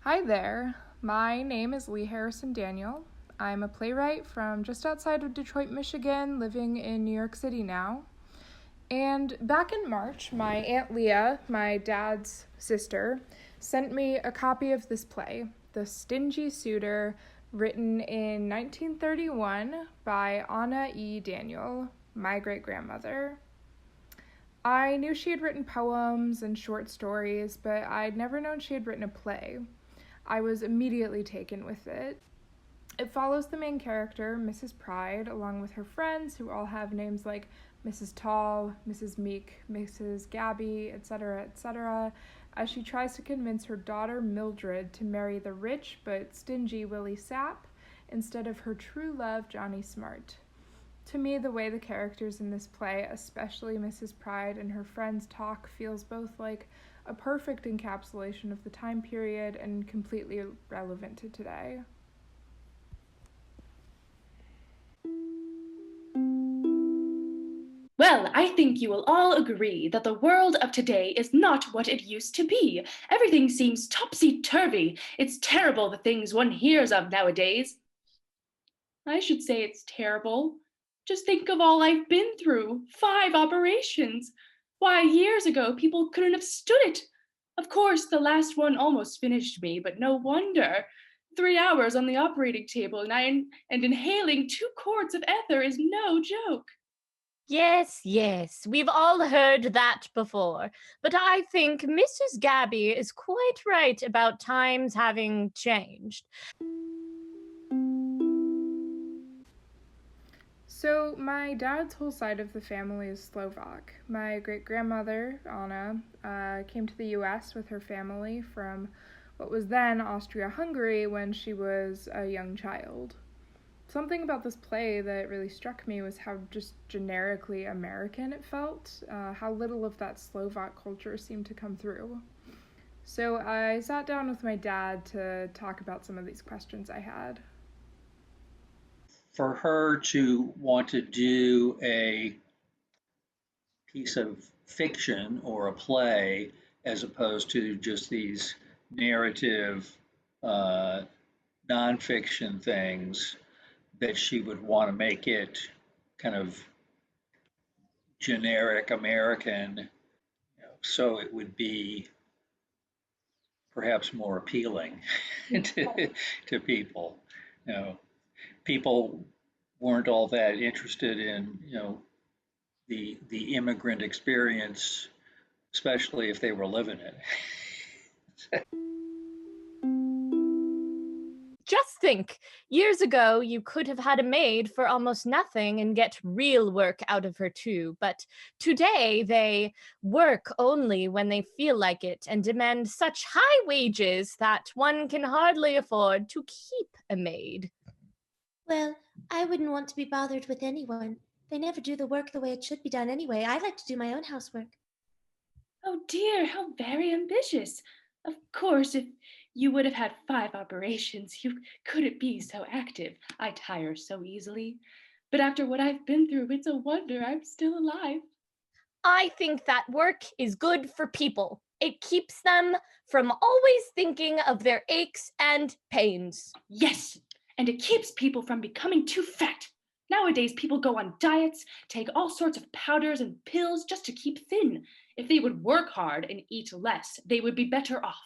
Hi there. My name is Lee Harrison Daniel. I'm a playwright from just outside of Detroit, Michigan, living in New York City now. And back in March, my Aunt Leah, my dad's sister, sent me a copy of this play, The Stingy Suitor, written in 1931 by Anna E. Daniel, my great-grandmother. I knew she had written poems and short stories, but I'd never known she had written a play. I was immediately taken with it. It follows the main character, Mrs. Pride, along with her friends who all have names like Mrs. Tall, Mrs. Meek, Mrs. Gabby, etc., as she tries to convince her daughter Mildred to marry the rich but stingy Willie Sapp instead of her true love, Johnny Smart. To me, the way the characters in this play, especially Mrs. Pride and her friends, talk feels both like a perfect encapsulation of the time period and completely relevant to today. Well, I think you will all agree that the world of today is not what it used to be. Everything seems topsy-turvy. It's terrible the things one hears of nowadays. I should say it's terrible. Just think of all I've been through. 5 operations. Why, years ago, people couldn't have stood it. Of course, the last one almost finished me, but no wonder. 3 hours on the operating table and inhaling 2 quarts of ether is no joke. Yes, we've all heard that before, but I think Mrs. Gabby is quite right about times having changed. So, my dad's whole side of the family is Slovak. My great-grandmother, Anna, came to the U.S. with her family from what was then Austria-Hungary when she was a young child. Something about this play that really struck me was how just generically American it felt, how little of that Slovak culture seemed to come through. So I sat down with my dad to talk about some of these questions I had. For her to want to do a piece of fiction or a play as opposed to just these narrative nonfiction things, that she would want to make it kind of generic American, so it would be perhaps more appealing to people. People weren't all that interested in, the immigrant experience, especially if they were living it. Just think, years ago you could have had a maid for almost nothing and get real work out of her too, but today they work only when they feel like it and demand such high wages that one can hardly afford to keep a maid. Well, I wouldn't want to be bothered with anyone. They never do the work the way it should be done anyway. I like to do my own housework. Oh dear, how very ambitious. Of course, if you would have had 5 operations, you couldn't be so active. I tire so easily. But after what I've been through, it's a wonder I'm still alive. I think that work is good for people. It keeps them from always thinking of their aches and pains. Yes, and it keeps people from becoming too fat. Nowadays, people go on diets, take all sorts of powders and pills just to keep thin. If they would work hard and eat less, they would be better off.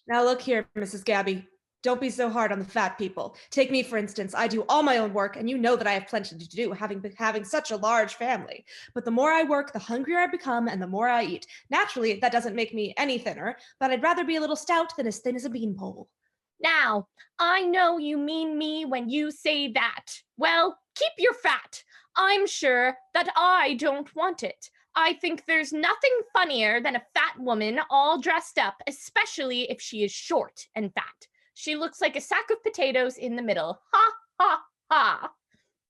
Now look here, Mrs. Gabby. Don't be so hard on the fat people. Take me, for instance. I do all my own work, and you know that I have plenty to do, having such a large family. But the more I work, the hungrier I become, and the more I eat. Naturally, that doesn't make me any thinner, but I'd rather be a little stout than as thin as a beanpole. Now, I know you mean me when you say that. Well, keep your fat. I'm sure that I don't want it. I think there's nothing funnier than a fat woman all dressed up, especially if she is short and fat. She looks like a sack of potatoes in the middle. Ha, ha, ha.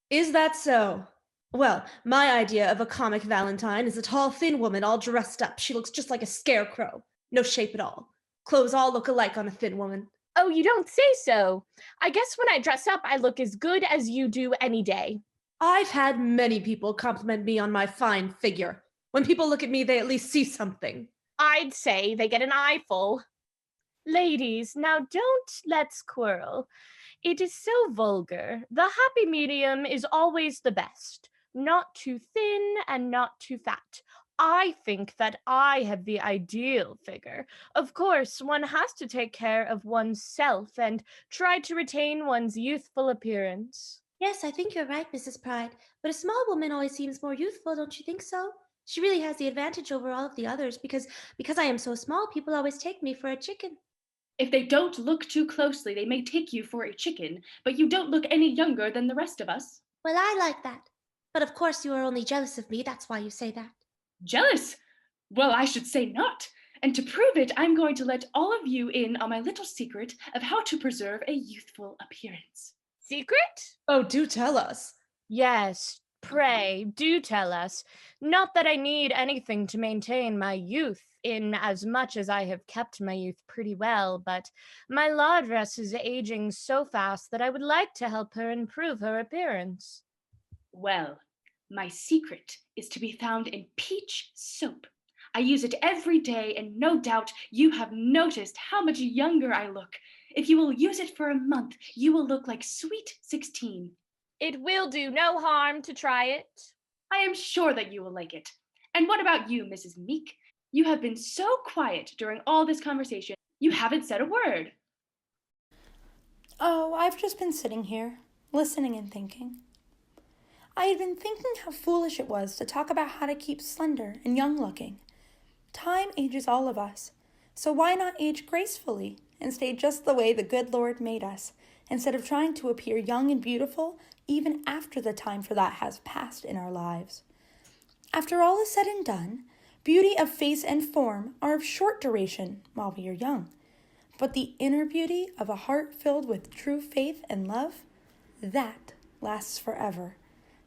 Is that so? Well, my idea of a comic Valentine is a tall, thin woman all dressed up. She looks just like a scarecrow. No shape at all. Clothes all look alike on a thin woman. Oh, you don't say so. I guess when I dress up, I look as good as you do any day. I've had many people compliment me on my fine figure. When people look at me, they at least see something. I'd say they get an eyeful. Ladies, now don't let's quarrel. It is so vulgar. The happy medium is always the best. Not too thin and not too fat. I think that I have the ideal figure. Of course, one has to take care of oneself and try to retain one's youthful appearance. Yes, I think you're right, Mrs. Pride. But a small woman always seems more youthful, don't you think so? She really has the advantage over all of the others because I am so small, people always take me for a chicken. If they don't look too closely, they may take you for a chicken, but you don't look any younger than the rest of us. Well, I like that. But of course you are only jealous of me, that's why you say that. Jealous? Well, I should say not. And to prove it, I'm going to let all of you in on my little secret of how to preserve a youthful appearance. Secret? Oh, do tell us. Yes, pray, do tell us. Not that I need anything to maintain my youth, in as much as I have kept my youth pretty well, but my laundress is aging so fast that I would like to help her improve her appearance. Well, my secret is to be found in peach soap. I use it every day, and no doubt you have noticed how much younger I look. If you will use it for a month, you will look like sweet 16. It will do no harm to try it. I am sure that you will like it. And what about you, Mrs. Meek? You have been so quiet during all this conversation. You haven't said a word. Oh, I've just been sitting here, listening and thinking. I had been thinking how foolish it was to talk about how to keep slender and young-looking. Time ages all of us, so why not age gracefully and stay just the way the good Lord made us, instead of trying to appear young and beautiful even after the time for that has passed in our lives? After all is said and done, beauty of face and form are of short duration while we are young, but the inner beauty of a heart filled with true faith and love, that lasts forever,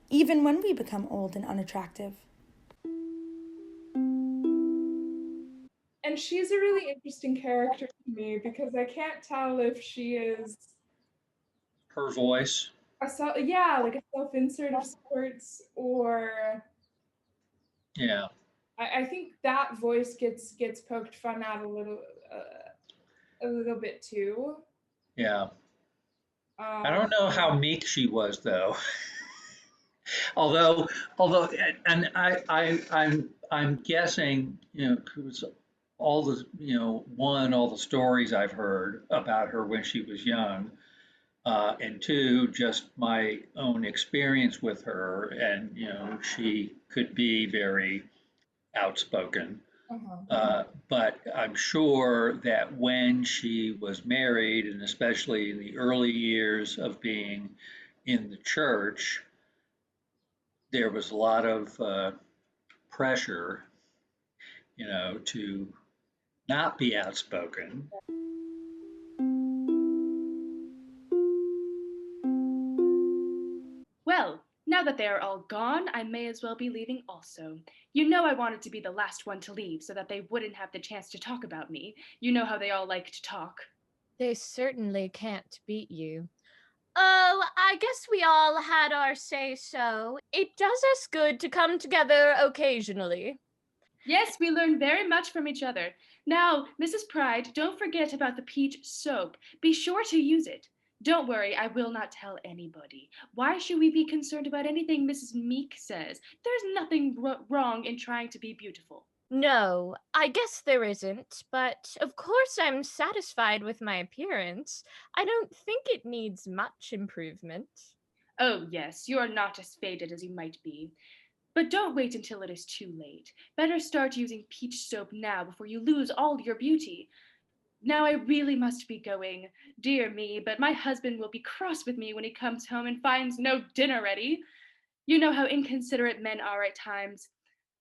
even when we become old and unattractive. And she's a really interesting character to me because I can't tell if she is Her voice. like a self-insert of sorts, or Yeah. I think that voice gets poked fun at a little bit too. Yeah. I don't know how meek she was though. although, and I'm guessing, 'cause all the, all the stories I've heard about her when she was young, and two, just my own experience with her, and she could be very outspoken. But I'm sure that when she was married, and especially in the early years of being in the church, there was a lot of pressure, to not be outspoken. Well, now that they are all gone, I may as well be leaving also. You know I wanted to be the last one to leave so that they wouldn't have the chance to talk about me. You know how they all like to talk. They certainly can't beat you. Oh, I guess we all had our say-so. It does us good to come together occasionally. Yes, we learn very much from each other. Now, Mrs. Pride, don't forget about the peach soap. Be sure to use it. Don't worry, I will not tell anybody. Why should we be concerned about anything Mrs. Meek says? There's nothing wrong in trying to be beautiful. No, I guess there isn't, but of course I'm satisfied with my appearance. I don't think it needs much improvement. Oh, yes, you are not as faded as you might be. But don't wait until it is too late. Better start using peach soap now before you lose all your beauty. Now I really must be going. Dear me, but my husband will be cross with me when he comes home and finds no dinner ready. You know how inconsiderate men are at times.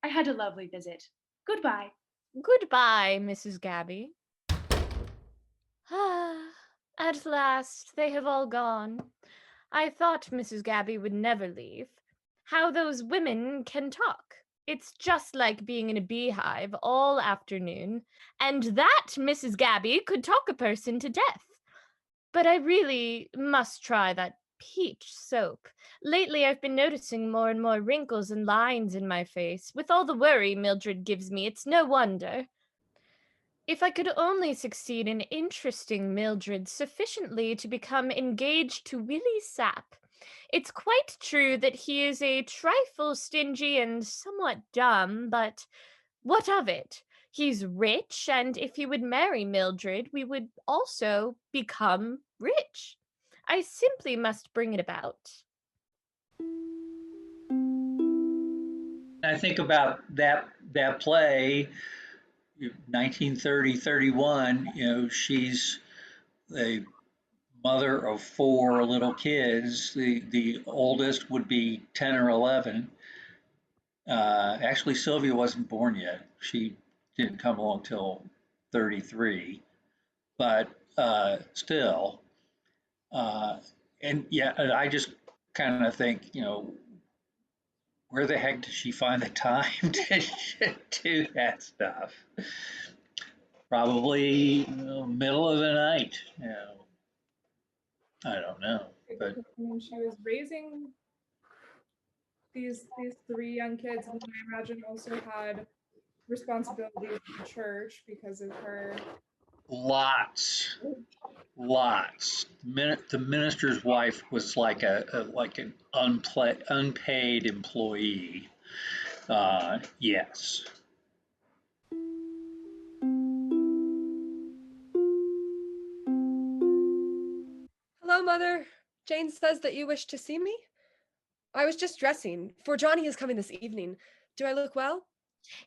I had a lovely visit. Goodbye. Goodbye, Mrs. Gabby. At last, they have all gone. I thought Mrs. Gabby would never leave. How those women can talk. It's just like being in a beehive all afternoon, and that Mrs. Gabby could talk a person to death. But I really must try that peach soap. Lately, I've been noticing more and more wrinkles and lines in my face. With all the worry Mildred gives me, it's no wonder. If I could only succeed in interesting Mildred sufficiently to become engaged to Willie Sapp. It's quite true that he is a trifle stingy and somewhat dumb, but what of it? He's rich, and if he would marry Mildred, we would also become rich. I simply must bring it about. I think about that play, 1930-31. She's the mother of 4 little kids. The oldest would be 10 or 11. Actually, Sylvia wasn't born yet. She didn't come along till 33. But still, and yeah, I just kind of think, where the heck did she find the time to do that stuff? Probably middle of the night. I don't know, but she was raising these 3 young kids, and I imagine also had responsibilities in the church because of her. Lots. The minister's wife was like an unpaid employee. Yes. Hello, Mother. Jane says that you wish to see me. I was just dressing, for Johnny is coming this evening. Do I look well?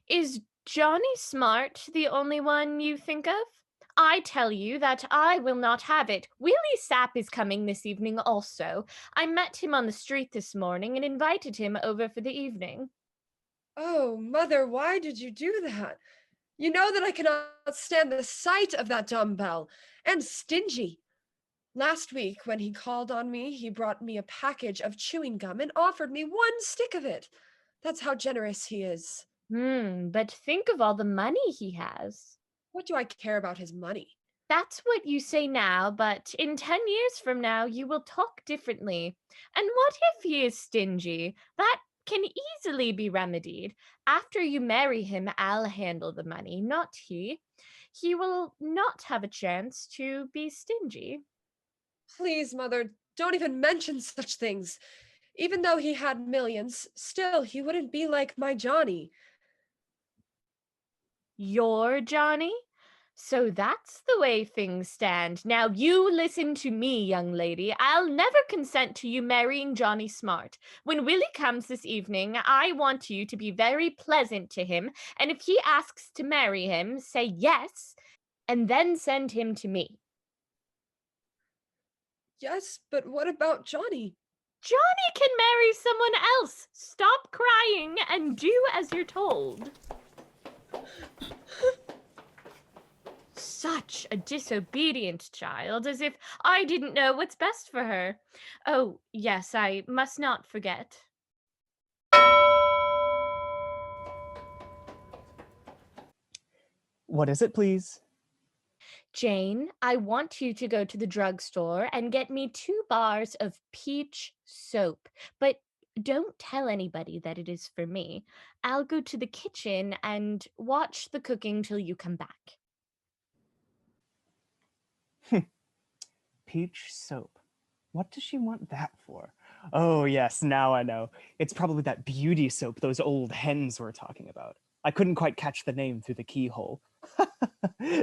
Is Johnny Smart the only one you think of? I tell you that I will not have it. Willie Sapp is coming this evening also. I met him on the street this morning and invited him over for the evening. Oh, Mother, why did you do that? You know that I cannot stand the sight of that dumbbell. And stingy. Last week, when he called on me, he brought me a package of chewing gum and offered me 1 stick of it. That's how generous he is. But think of all the money he has. What do I care about his money? That's what you say now, but in 10 years from now, you will talk differently. And what if he is stingy? That can easily be remedied. After you marry him, I'll handle the money, not he. He will not have a chance to be stingy. Please, Mother, don't even mention such things. Even though he had millions, still he wouldn't be like my Johnny. Your Johnny? So that's the way things stand. Now you listen to me, young lady. I'll never consent to you marrying Johnny Smart. When Willie comes this evening, I want you to be very pleasant to him, and if he asks to marry him, say yes, and then send him to me. Yes, but what about Johnny? Johnny can marry someone else. Stop crying and do as you're told. Such a disobedient child, as if I didn't know what's best for her. Oh, yes, I must not forget. What is it, please? Jane, I want you to go to the drugstore and get me 2 bars of peach soap. But don't tell anybody that it is for me. I'll go to the kitchen and watch the cooking till you come back. Peach soap. What does she want that for? Oh, yes, now I know. It's probably that beauty soap those old hens were talking about. I couldn't quite catch the name through the keyhole.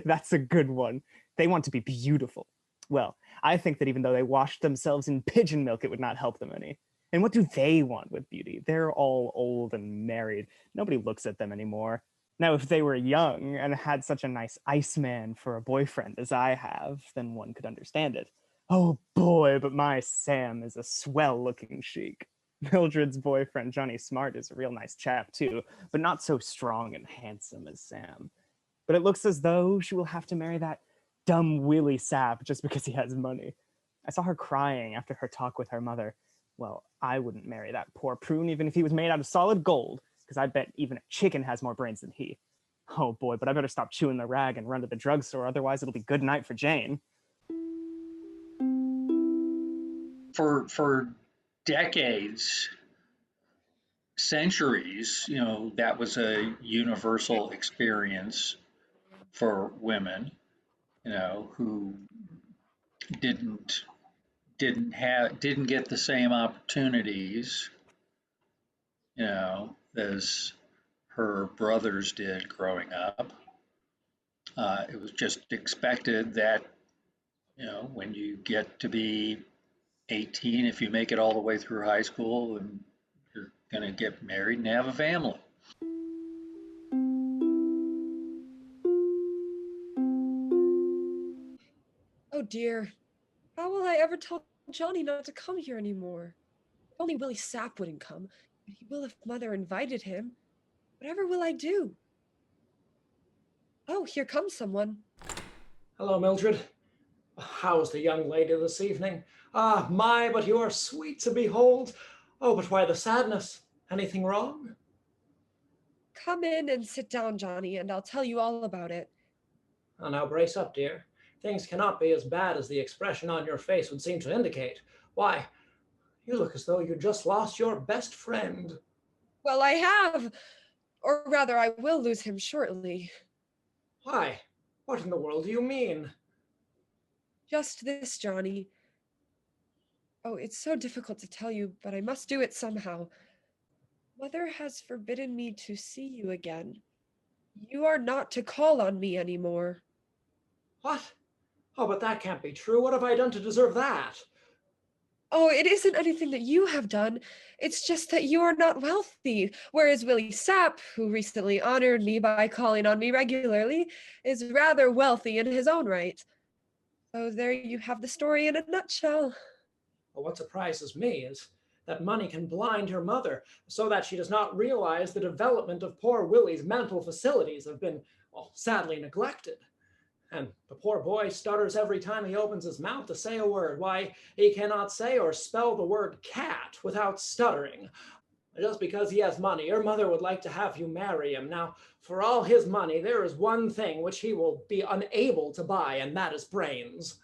That's a good one. They want to be beautiful. Well, I think that even though they washed themselves in pigeon milk, it would not help them any. And what do they want with beauty? They're all old and married. Nobody looks at them anymore. Now, if they were young and had such a nice Iceman for a boyfriend as I have, then one could understand it. Oh boy, but my Sam is a swell-looking sheik. Mildred's boyfriend, Johnny Smart, is a real nice chap too, but not so strong and handsome as Sam. But it looks as though she will have to marry that dumb Willie Sapp just because he has money. I saw her crying after her talk with her mother. Well, I wouldn't marry that poor prune even if he was made out of solid gold, because I bet even a chicken has more brains than he. Oh boy, but I better stop chewing the rag and run to the drugstore, otherwise it'll be good night for Jane. For decades, centuries, that was a universal experience for women, who didn't get the same opportunities, as her brothers did growing up. It was just expected that, when you get to be 18, if you make it all the way through high school, and you're going to get married and have a family. Oh dear. How will I ever tell Johnny not to come here anymore? If only Willie Sapp wouldn't come, but he will if Mother invited him. Whatever will I do? Oh, here comes someone. Hello, Mildred. How's the young lady this evening? Ah, my, but you are sweet to behold. Oh, but why the sadness? Anything wrong? Come in and sit down, Johnny, and I'll tell you all about it. Oh, now brace up, dear. Things cannot be as bad as the expression on your face would seem to indicate. Why, you look as though you just lost your best friend. Well, I have. Or rather, I will lose him shortly. Why? What in the world do you mean? Just this, Johnny. Oh, it's so difficult to tell you, but I must do it somehow. Mother has forbidden me to see you again. You are not to call on me anymore. What? Oh, but that can't be true. What have I done to deserve that? Oh, it isn't anything that you have done. It's just that you are not wealthy, whereas Willie Sapp, who recently honored me by calling on me regularly, is rather wealthy in his own right. So there you have the story in a nutshell. Well, what surprises me is that money can blind your mother so that she does not realize the development of poor Willie's mental facilities have been, well, sadly neglected. And the poor boy stutters every time he opens his mouth to say a word. Why, he cannot say or spell the word cat without stuttering. Just because he has money, your mother would like to have you marry him. Now, for all his money, there is one thing which he will be unable to buy, and that is brains.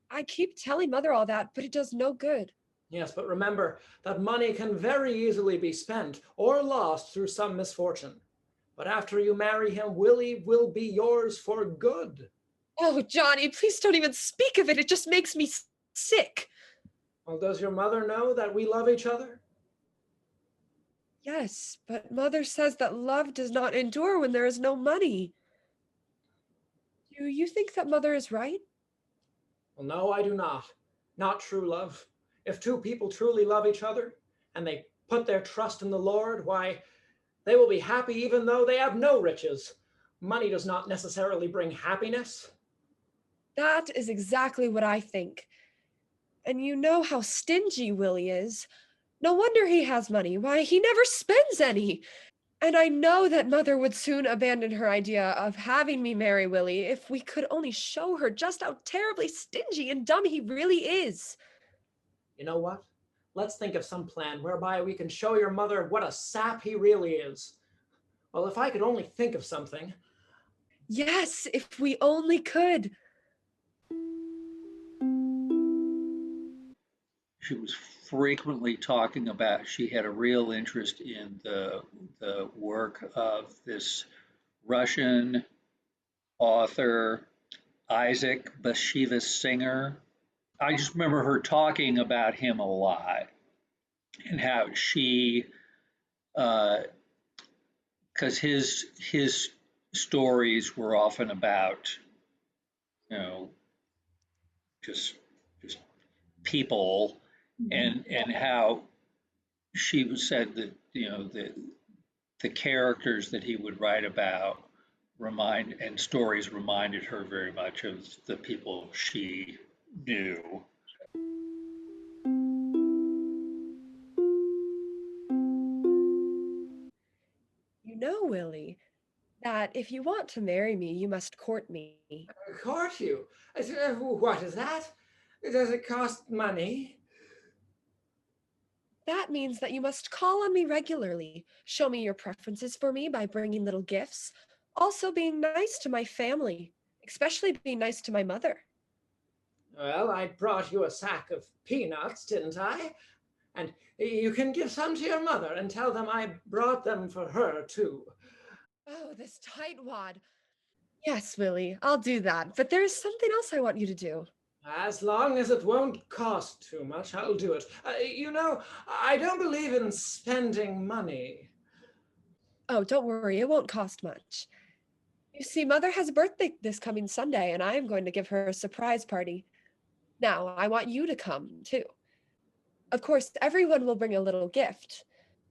I keep telling Mother all that, but it does no good. Yes, but remember that money can very easily be spent or lost through some misfortune. But after you marry him, Willie will be yours for good. Oh, Johnny, please don't even speak of it. It just makes me sick. Well, does your mother know that we love each other? Yes, but Mother says that love does not endure when there is no money. Do you think that Mother is right? Well, no, I do not. Not true love. If two people truly love each other and they put their trust in the Lord, why, they will be happy even though they have no riches. Money does not necessarily bring happiness. That is exactly what I think. And you know how stingy Willie is. No wonder he has money. Why, he never spends any. And I know that Mother would soon abandon her idea of having me marry Willie if we could only show her just how terribly stingy and dumb he really is. You know what? Let's think of some plan whereby we can show your mother what a sap he really is. Well, if I could only think of something. Yes, if we only could. She was frequently talking about, she had a real interest in the work of this Russian author, Isaac Bashevis Singer. I just remember her talking about him a lot and how she, because his stories were often about, just people, and how she said that the characters that he would write about stories reminded her very much of the people she knew. You know, Willie, that if you want to marry me, you must court me. Court you? What is that? Does it cost money? That means that you must call on me regularly, show me your preferences for me by bringing little gifts, also being nice to my family, especially being nice to my mother. Well, I brought you a sack of peanuts, didn't I? And you can give some to your mother and tell them I brought them for her, too. Oh, this tightwad. Yes, Willie, I'll do that. But there's something else I want you to do. As long as it won't cost too much, I'll do it. I don't believe in spending money. Oh, don't worry, it won't cost much. You see, Mother has a birthday this coming Sunday, and I am going to give her a surprise party. Now, I want you to come, too. Of course, everyone will bring a little gift.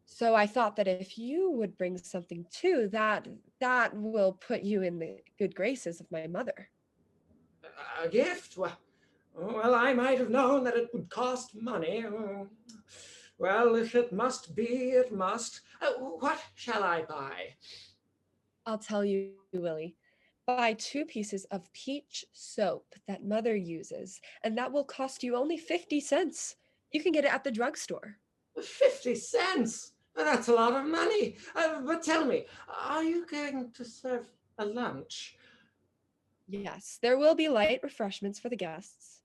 So I thought that if you would bring something too, that will put you in the good graces of my mother. A gift? Well, I might have known that it would cost money. Well, if it must be, it must. What shall I buy? I'll tell you, Willie. Buy 2 pieces of peach soap that Mother uses, and that will cost you only 50 cents. You can get it at the drugstore. 50 cents? That's a lot of money. But tell me, are you going to serve a lunch? Yes, there will be light refreshments for the guests.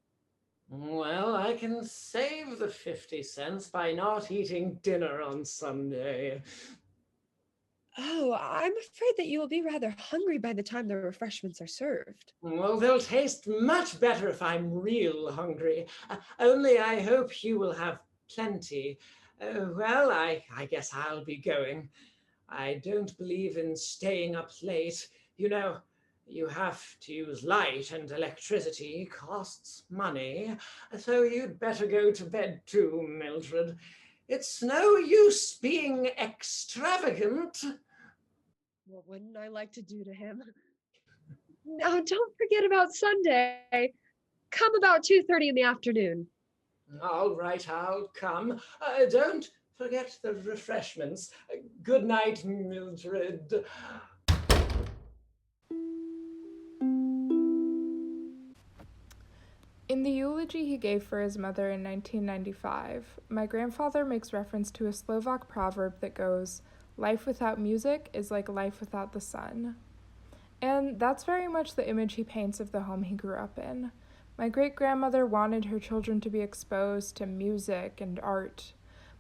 Well, I can save the 50 cents by not eating dinner on Sunday. Oh, I'm afraid that you will be rather hungry by the time the refreshments are served. Well, they'll taste much better if I'm real hungry. Only I hope you will have plenty. Well, I guess I'll be going. I don't believe in staying up late. You know, you have to use light, and electricity costs money. So you'd better go to bed too, Mildred. It's no use being extravagant. What wouldn't I like to do to him? Now, don't forget about Sunday. Come about 2:30 in the afternoon. All right, I'll come. Don't forget the refreshments. Good night, Mildred. In the eulogy he gave for his mother in 1995, my grandfather makes reference to a Slovak proverb that goes, "Life without music is like life without the sun." And that's very much the image he paints of the home he grew up in. My great-grandmother wanted her children to be exposed to music and art.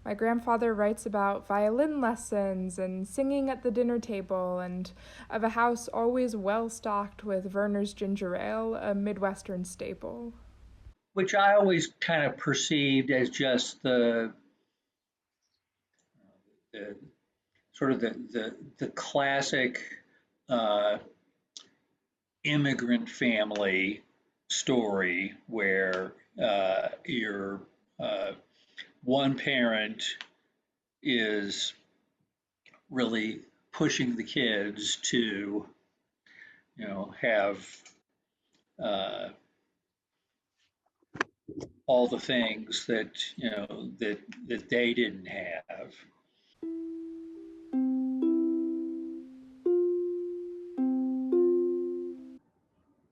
My grandfather writes about violin lessons and singing at the dinner table, and of a house always well-stocked with Werner's ginger ale, a Midwestern staple. Which I always kind of perceived as just the sort of the classic immigrant family story where your one parent is really pushing the kids to, have all the things that, that they didn't have.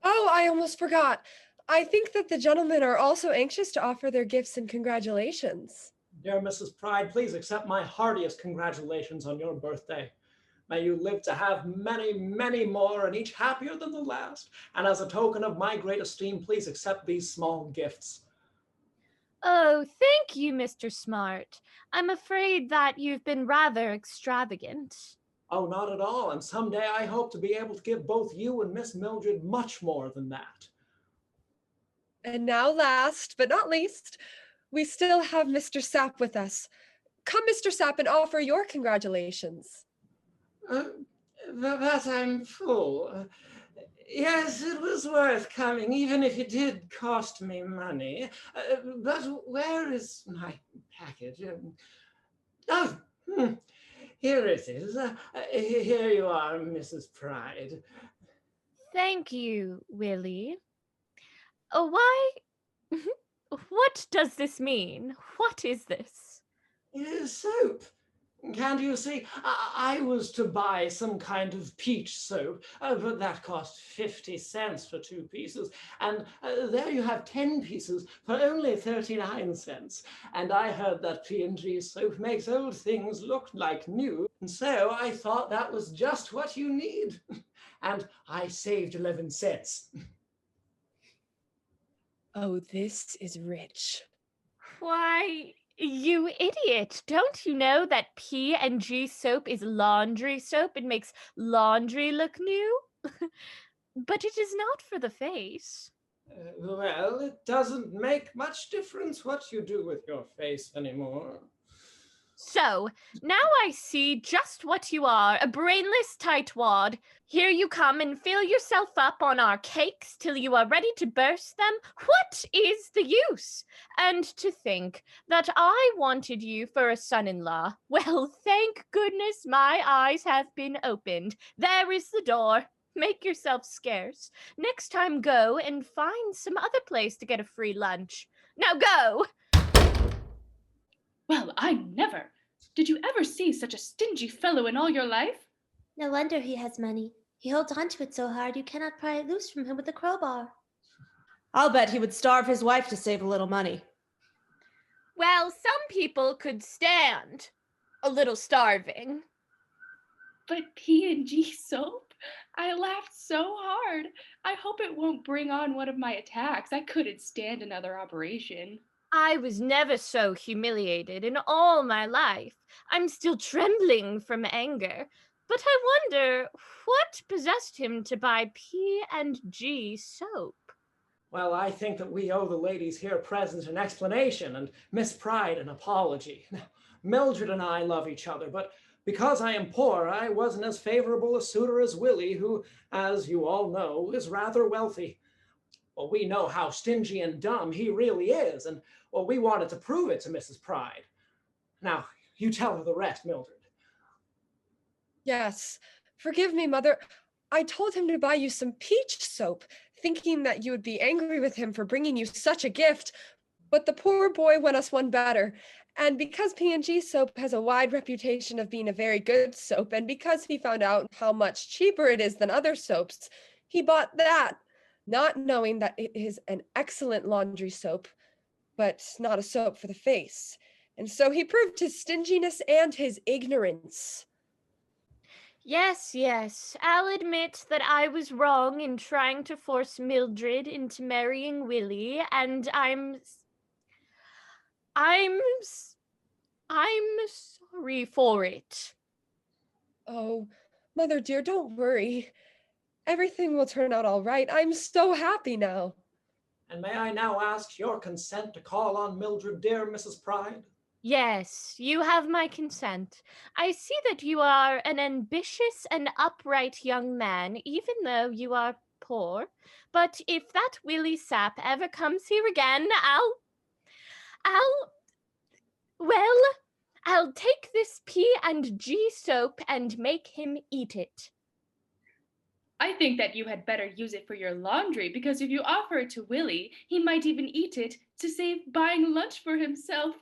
Oh, I almost forgot. I think that the gentlemen are also anxious to offer their gifts and congratulations. Dear Mrs. Pride, please accept my heartiest congratulations on your birthday. May you live to have many, many more, and each happier than the last. And as a token of my great esteem, please accept these small gifts. Oh, thank you, Mr. Smart. I'm afraid that you've been rather extravagant. Oh, not at all. And someday I hope to be able to give both you and Miss Mildred much more than that. And now, last but not least, we still have Mr. Sapp with us. Come, Mr. Sapp, and offer your congratulations. But I'm full. Yes, it was worth coming, even if it did cost me money. But where is my package? Here it is. Here you are, Mrs. Pride. Thank you, Willie. Why? What does this mean? What is this? It is soap. Can't you see? I was to buy some kind of peach soap, but that cost 50 cents for 2 pieces. And there you have 10 pieces for only 39 cents. And I heard that P&G soap makes old things look like new. And so I thought that was just what you need. And I saved 11 cents. Oh, this is rich. Why, you idiot. Don't you know that P&G soap is laundry soap? It makes laundry look new. But it is not for the face. Well, it doesn't make much difference what you do with your face anymore. So, now I see just what you are, a brainless tightwad. Here you come and fill yourself up on our cakes till you are ready to burst them. What is the use? And to think that I wanted you for a son-in-law. Well, thank goodness my eyes have been opened. There is the door. Make yourself scarce. Next time go and find some other place to get a free lunch. Now go! Well, I never. Did you ever see such a stingy fellow in all your life? No wonder he has money. He holds onto it so hard you cannot pry it loose from him with a crowbar. I'll bet he would starve his wife to save a little money. Well, some people could stand a little starving. But P&G soap? I laughed so hard. I hope it won't bring on one of my attacks. I couldn't stand another operation. I was never so humiliated in all my life. I'm still trembling from anger. But I wonder what possessed him to buy P&G soap. Well, I think that we owe the ladies here present an explanation and Miss Pride an apology. Now, Mildred and I love each other, but because I am poor, I wasn't as favorable a suitor as Willie, who, as you all know, is rather wealthy. Well, we know how stingy and dumb he really is, and well, we wanted to prove it to Mrs. Pride. Now, you tell her the rest, Mildred. Yes. Forgive me, Mother. I told him to buy you some peach soap, thinking that you would be angry with him for bringing you such a gift. But the poor boy went us one better. And because P&G soap has a wide reputation of being a very good soap, and because he found out how much cheaper it is than other soaps, he bought that, not knowing that it is an excellent laundry soap, but not a soap for the face. And so he proved his stinginess and his ignorance. Yes, I'll admit that I was wrong in trying to force Mildred into marrying Willie, and I'm sorry for it. Oh, Mother dear, don't worry. Everything will turn out all right. I'm so happy now. And may I now ask your consent to call on Mildred, dear Mrs. Pride? Yes, you have my consent. I see that you are an ambitious and upright young man, even though you are poor. But if that Willie Sapp ever comes here again, I'll take this P&G soap and make him eat it. I think that you had better use it for your laundry, because if you offer it to Willie, he might even eat it to save buying lunch for himself.